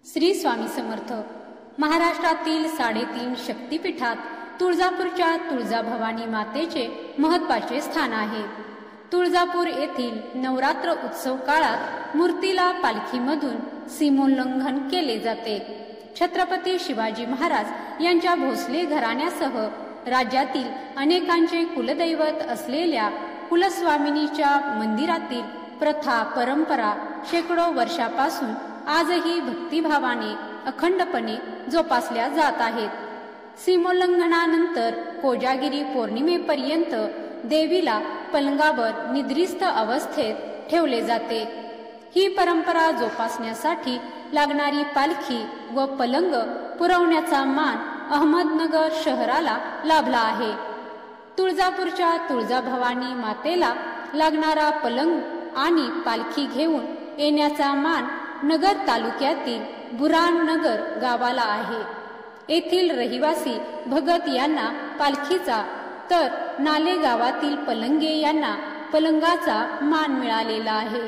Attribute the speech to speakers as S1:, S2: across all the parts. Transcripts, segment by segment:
S1: श्री स्वामी समर्थ. महाराष्ट्रातील 3.5 शक्तिपीठात तुळजापूरच्या तुळजाभवानी मातेचे महत्त्वाचे स्थान आहे. तुळजापूर येथील नवरात्र उत्सव काळात मूर्तीला पालखीमधून सीमोल्लंघन केले जाते. छत्रपती शिवाजी महाराज यांच्या भोसले घराण्यासह राज्यातील अनेकांचे कुलदैवत असलेल्या कुलस्वामिनीच्या मंदिरातील प्रथा परंपरा शेकडो वर्षापासून आजही भक्तिभावाने अखंडपणे जोपासल्या जात आहेत. सीमोल्लंघनानंतर कोजागिरी पौर्णिमेपर्यंत देवीला पलंगावर निद्रिस्त अवस्थेत ठेवले जाते. ही परंपरा जोपासण्यासाठी लागणारी पालखी व पलंग पुरवण्याचा मान अहमदनगर शहराला लाभला आहे. तुळजापूरच्या तुळजाभवानी मातेला लागणारा पलंग आणि पालखी घेऊन येण्याचा मान नगर तालुक्यातील बुराणनगर गावाला आहे. येथील रहिवासी भगत यांना पालखीचा तर नाले गावातील पलंगे यांना पलंगाचा मान मिळालेला आहे.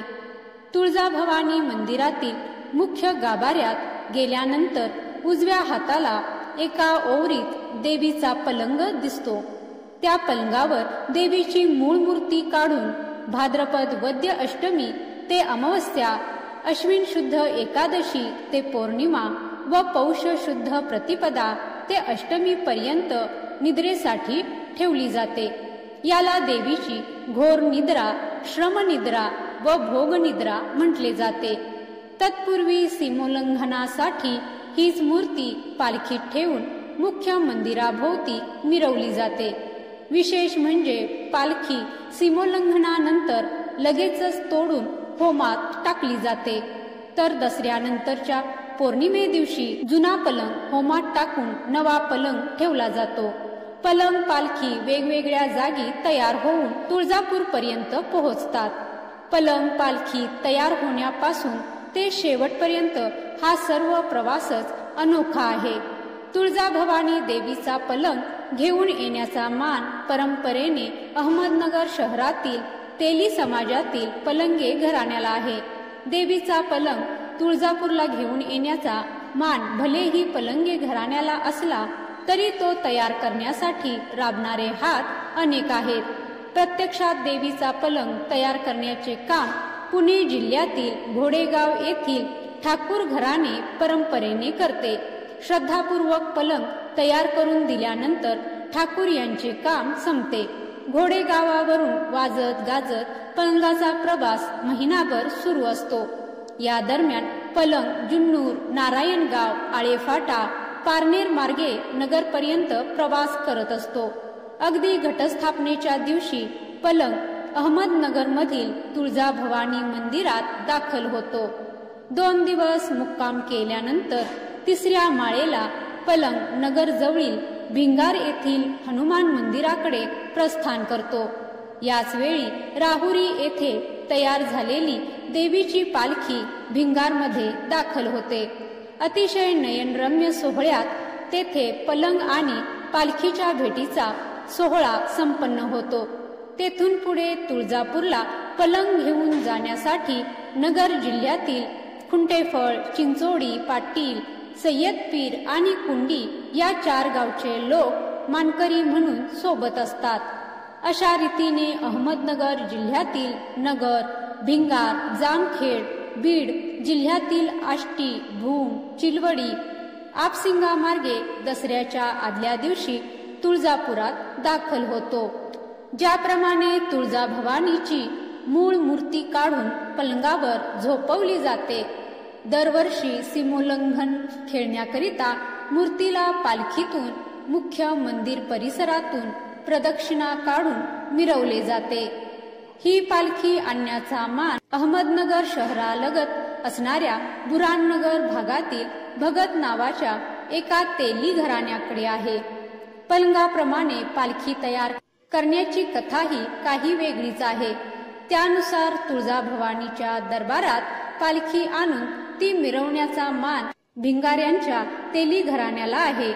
S1: तुळजाभवानी मंदिरातील मुख्य गाभाऱ्यात गेल्यानंतर उजव्या हाताला एका ओवरीत देवीचा पलंग दिसतो. त्या पलंगावर देवीची मूळ मूर्ती काढून भाद्रपद वद्य अष्टमी ते अमावस्या, अश्विन शुद्ध एकादशी ते पौर्णिमा व पौष शुद्ध प्रतिपदा ते अष्टमी पर्यंत निद्रेसाठी ठेवली जाते. याला देवीची घोर निद्रा, श्रमनिद्रा व भोगनिद्रा म्हटले जाते. तत्पूर्वी सीमोल्लंघनासाठी हीच मूर्ती पालखीत ठेवून मुख्य मंदिराभोवती मिरवली जाते. विशेष म्हणजे पालखी सीमोल्लंघनानंतर लगेचच तोडून होमात टाकली जाते. तर दसऱ्यानंतरच्या पौर्णिमे दिवशी जुना पलंग होमात टाकून नवा पलंग ठेवला जातो. पलंग पालखी वेगवेगळ्या जागी तयार होऊन तुळजापूर पर्यंत पोहोचतात. पलंग पालखी तयार होण्यापासून ते शेवटपर्यंत हा सर्व प्रवासच अनोखा आहे. तुळजाभवानी देवीचा पलंग घेऊन येण्याचा मान परंपरेने अहमदनगर शहरातील तेली समाजातील पलंगे घराण्याला आहे. देवीचा पलंग तुळजापूरला घेऊन येण्याचा मान भलेही पलंगे घराण्याला असला तरी तो तयार करण्यासाठी राबणारे हात अनेक आहेत. प्रत्यक्षात देवीचा पलंग तयार करण्याचे काम पुणे जिल्ह्यातील घोडेगाव येथील ठाकूर घराणे परंपरेने करते. श्रद्धापूर्वक पलंग तयार करून दिल्यानंतर ठाकूर यांचे काम संपते. घोडेगावावरून वाजत गाजत पलंगाचा प्रवास महिनाभर सुरू असतो. या दरम्यान पलंग जुन्नूर, नारायणगाव, आळेफाटा, पारनेर मार्गे नगरपर्यंत प्रवास करत असतो. अगदी घटस्थापनेच्या दिवशी पलंग अहमदनगरमधील तुळजाभवानी मंदिरात दाखल होतो. 2 दिवस मुक्काम केल्यानंतर 3ऱ्या माळेला पलंग नगरजवळील भिंगार येथील हनुमान मंदिराकडे प्रस्थान करतो. याच वेळी राहुरी येथे तयार झालेली देवीची पालखी भिंगारमध्ये दाखल होते. अतिशय नयनरम्य सोहळ्यात तेथे पलंग आणि पालखीच्या भेटीचा सोहळा संपन्न होतो. तेथून पुढे तुळजापूरला पलंग घेऊन जाण्यासाठी नगर जिल्ह्यातील खुंटेफळ, चिंचोडी, पाटील, सय्यदपीर आणि कुंडी या 4 गावचे लोक मानकरी म्हणून सोबत असतात. अशा रीतीने अहमदनगर जिल्ह्यातील नगर, भिंगार, जामखेड, बीड जिल्ह्यातील आष्टी, भूम, चिलवडी, आपसिंगा मार्गे दसऱ्याच्या आदल्या दिवशी तुळजापुरात दाखल होतो. ज्याप्रमाणे तुळजाभवानीची मूळ मूर्ती काढून पलंगावर झोपवली जाते, दरवर्षी सीमोल्लंघन खेळण्याकरिता मूर्तीला पालखीतून मुख्य मंदिर परिसरातून प्रदक्षिणा काढून मिरवले जाते. ही पालखी आणण्याचा मान अहमदनगर शहरालगत असणाऱ्या बुराणनगर भागातील भगत नावाच्या एका तेली घराण्याकडे आहे. पलंगाप्रमाणे पालखी तयार करण्याची कथाही काही वेगळीच आहे. त्यानुसार तुळजाभवानीच्या दरबारात पालखी आणून ती मिरवण्याचा मान भिंगाऱ्यांच्या तेली घराण्याला आहे.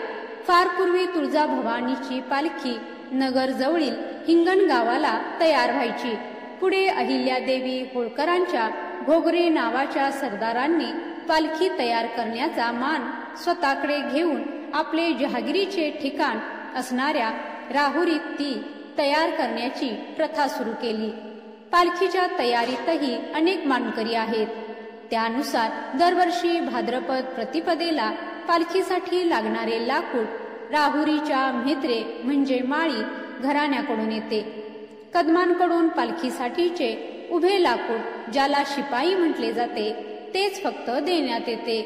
S1: फार पूर्वी तुळजाभवानीची पालखी नगरजवळील हिंगण गावाला तयार व्हायची. पुढे अहिल्यादेवी होळकरांच्या घोगरे नावाच्या सरदारांनी पालखी तयार करण्याचा मान स्वतःकडे घेऊन आपले जहागिरीचे ठिकाण असणाऱ्या राहुरीत ती तयार करण्याची प्रथा सुरू केली. पालखीच्या तयारीतही अनेक मानकरी आहेत. त्यानुसार दरवर्षी भाद्रपद प्रतिपदेला पालखीसाठी लागणारे लाकूड राहुरीच्या म्हेत्रे म्हणजे माळी घराण्याकडून येते. कदमांकडून पालखीसाठीचे उभे लाकूड ज्याला शिपाई म्हटले जाते तेच फक्त देण्यात येते.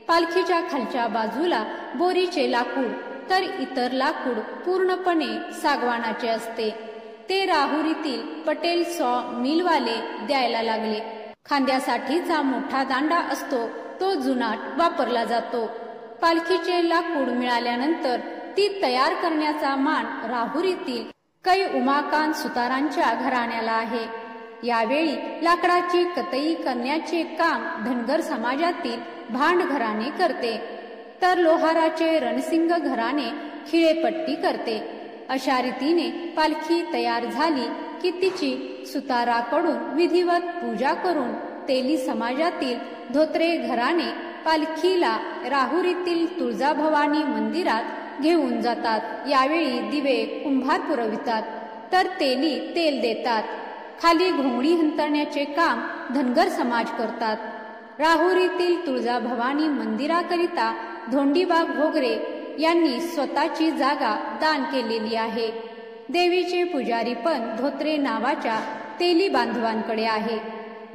S1: पालखीच्या खालच्या बाजूला बोरीचे लाकूड तर इतर लाकूड पूर्णपणे सागवानाचे असते. ते राहुरीतील पटेल सॉ मिलवाले द्यायला लागले. खांद्यासाठीचा मोठा दांडा असतो तो जुनाट वापरला जातो. पालखीचे लाकूड मिळाल्यानंतर ती तयार करण्याचा मान राहुरीतील कै उमाकांत सुतारांच्या घराण्याला आहे. यावेळी लाकडाची कतई करण्याचे काम धनगर समाजातील भांड घराणे करते, तर लोहाराचे रणसिंग घराणे खिळेपट्टी करते. अशा रीतीने पालखी तयार झाली की तिची सुताराकडून विधिवत पूजा करून तेली समाजातील धोत्रे घराणे पालखीला राहुरीतील तुळजाभवानी मंदिरात घेऊन जातात. यावेळी दिवे कुंभार पुरवितात तर तेली तेल देतात. खाली घोंगडी हंतरण्याचे काम धनगर समाज करतात. राहुरीतील तुळजाभवानी मंदिराकरिता धोंडीबाग भोगरे यांनी स्वतःची जागा दान केलेली आहे. देवीचे पुजारी पण धोत्रे नावाच्या तेली बांधवांकडे आहे.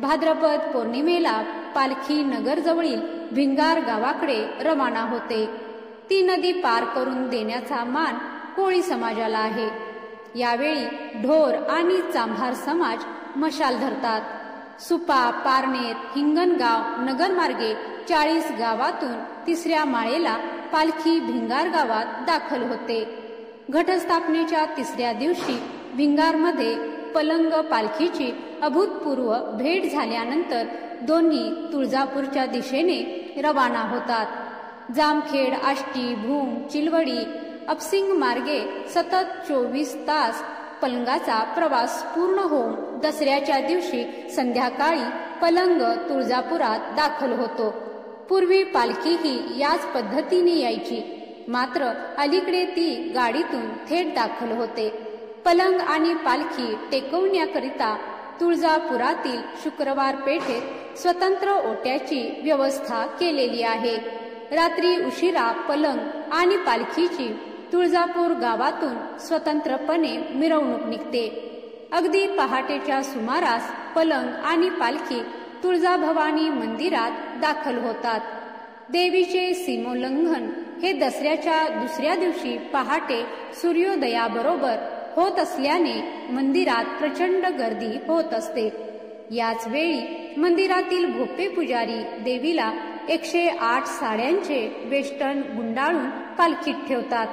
S1: भाद्रपद पौर्णिमेला पालखी नगरजवळील भिंगार गावाकडे रवाना होते. ती नदी पार करून देण्याचा मान कोळी समाजाला आहे. यावेळी ढोर आणि चांभार समाज मशाल धरतात. सुपा, पारनेर, हिंगणगाव नगरमार्गे 40 गावातून तिसऱ्या माळेला पालखी भिंगार गावात दाखल होते. घटस्थापनेच्या तिसऱ्या दिवशी भिंगारमध्ये पलंग पालखीची अभूतपूर्व भेट झाल्यानंतर दोन्ही तुळजापूरच्या दिशेने रवाना होतात. जामखेड, आष्टी, भूम, चिलवडी, अपसिंग मार्गे सतत 24 तास पलंगाचा प्रवास पूर्ण होऊन दसऱ्याच्या दिवशी संध्याकाळी पलंग तुळजापुरात दाखल होतो. पूर्वी पालखी ही याच पद्धतीने यायची, मात्र अलीकडे ती गाडीतून थेट दाखल होते. पलंग आणि पालखी टेकवण्याकरिता तुळजापुरातील शुक्रवार पेठेत स्वतंत्र ओट्याची व्यवस्था केलेली आहे. रात्री उशिरा पलंग आणि पालखीची तुळजापूर गावातून स्वतंत्रपणे मिरवणूक निघते. अगदी पहाटेच्या सुमारास पलंग आणि पालखी तुळजाभवानी मंदिरात दाखल होतात. देवीचे सीमोल्लंघन हे दसऱ्याच्या दुसऱ्या दिवशी पहाटे सूर्योदयाबरोबर होत असल्याने मंदिरात प्रचंड गर्दी होत असते. याच वेळी मंदिरातील भोपे पुजारी देवीला 108 साड्यांचे वेष्टन गुंडाळून पालखीत ठेवतात.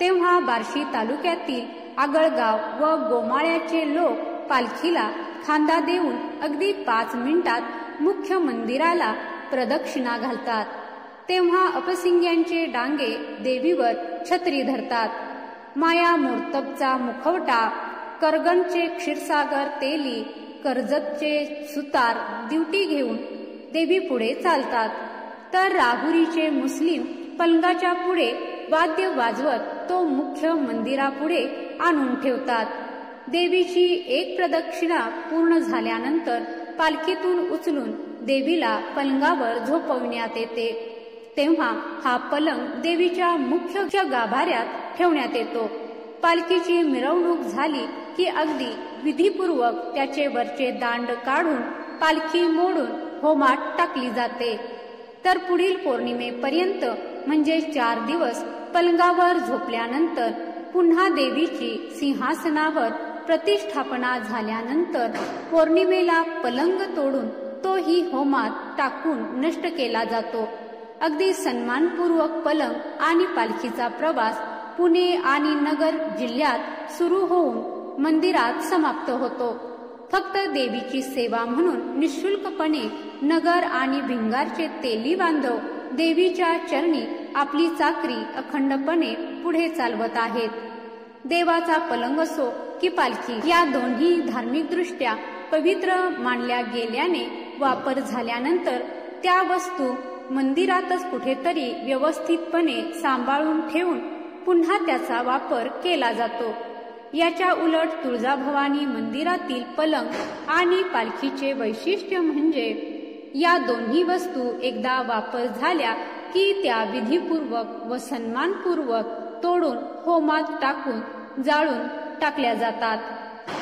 S1: तेव्हा बार्शी तालुक्यातील आगळगाव व गोमाळ्याचे लोक पालखीला खांदा देऊन अगदी 5 मिनिटात मुख्य मंदिराला प्रदक्षिणा घालतात. तेव्हा अपसिंग्यांचे डांगे देवीवर छत्री धरतात. माया मोर्तबचा मुखवटा, करगणचे क्षीरसागर तेली, कर्जतचे सुतार दिवटी घेऊन देवी पुढे चालतात, तर राहुरीचे मुस्लिम पलंगाच्या पुढे वाद्य वाजवत तो मुख्य मंदिरापुढे आणून ठेवतात. देवीची एक प्रदक्षिणा पूर्ण झाल्यानंतर पालखीतून उचलून देवीला पलंगावर झोपविण्यात येते. तेव्हा हा पलंग देवीच्या मुख्य गाभाऱ्यात ठेवण्यात येतो. पालखीची मिरवणूक झाली की अगदी विधीपूर्वक त्याचे वरचे दांड काढून पालखी मोडून होमात टाकली जाते. तर पुढील पौर्णिमेपर्यंत म्हणजे 4 दिवस पलंगावर झोपल्यानंतर पुन्हा देवीची सिंहासनावर प्रतिष्ठापना झाल्यानंतर पौर्णिमेला पलंग तोडून तोही होमात टाकून नष्ट केला जातो. अगदी सन्मानपूर्वक पलंग आणि पालखीचा प्रवास पुणे आणि नगर जिल्ह्यात सुरू होऊन मंदिरात समाप्त होतो. फक्त देवीची सेवा म्हणून निःशुल्कपणे नगर आणि भिंगारचे तेली बांधव देवीच्या चरणी आपली चाकरी अखंडपणे पुढे चालवत आहेत. देवाचा पलंग असो की पालखी या दोन्ही धार्मिकदृष्ट्या पवित्र मानल्या गेल्याने वापर झाल्यानंतर त्या वस्तू मंदिरातच कुठेतरी व्यवस्थितपणे सांभाळून ठेवून पुन्हा त्याचा वापर केला जातो. याच्या उलट तुळजाभवानी मंदिरातील पलंग आणि पालखीचे वैशिष्ट्य म्हणजे या दोन्ही वस्तू एकदा वापर झाल्या की त्या विधीपूर्वक व सन्मानपूर्वक तोडून होमात टाकून जाळून टाकल्या जातात.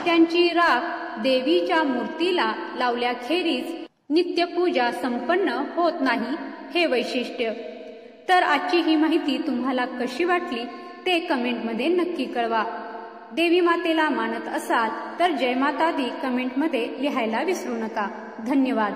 S1: त्यांची राख देवीच्या मूर्तीला लावल्याखेरीज नित्यपूजा संपन्न होत नाही, हे वैशिष्ट्य. तर आजची ही माहिती तुम्हाला कशी वाटली ते कमेंटमध्ये नक्की कळवा. देवी मातेला मानत असाल तर जय माता दी कमेंटमध्ये लिहायला विसरू नका. धन्यवाद.